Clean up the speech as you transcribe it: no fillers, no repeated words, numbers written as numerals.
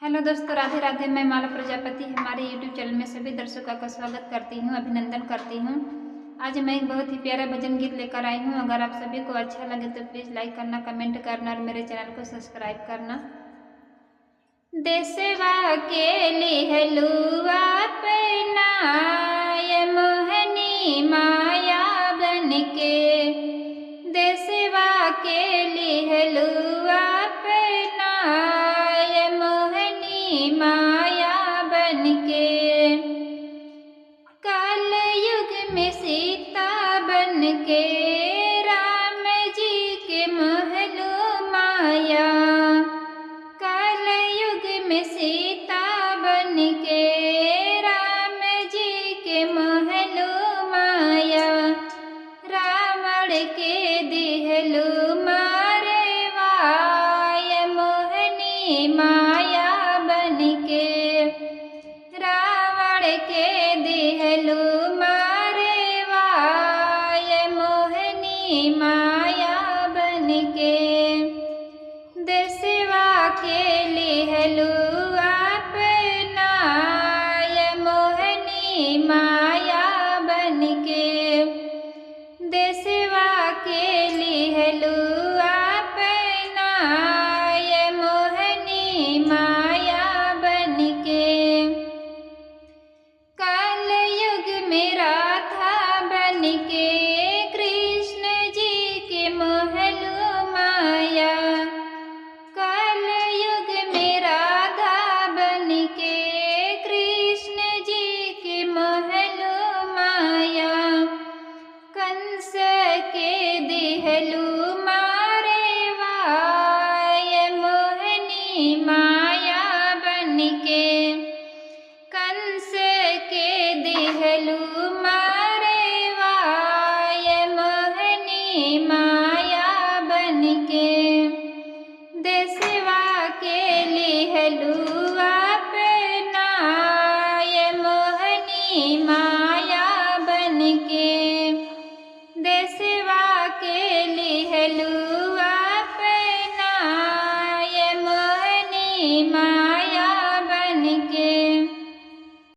Hello दोस्तों, राधे राधे। मैं माला प्रजापति हमारे यूट्यूब चैनल में सभी दर्शकों का स्वागत करती हूँ, अभिनंदन करती हूँ। आज मैं एक बहुत ही प्यारा भजन गीत लेकर आई हूँ। अगर आप सभी को अच्छा लगे तो प्लीज़ लाइक करना, कमेंट करना और मेरे चैनल को सब्सक्राइब करना। देशवा के लिहलुआ अपनाय मोहनी माया बन के, देशवा के लिहलुआ अपनाय मोहनी माया बन के, काल युग में सीता बन के राम जी के महल माया, काल युग में सीता बन के राम जी के महल माया, रावण के दिहलु मारे वाय मोहनी माया बन के, रावण के दिहलु मारे वाय मोहनी माया बन के, देशवा के लिहलु अपनाय मोहनी माया बन के, देशवा के लिहलु अपनाय मोहनी माया बन के, काल युग में राधा बन के कृष्ण जी के महल माया, काल युग में राधा बन के कृष्ण जी के महल माया, कंस के दिहलु मारे वाय मोहनी माया बन के,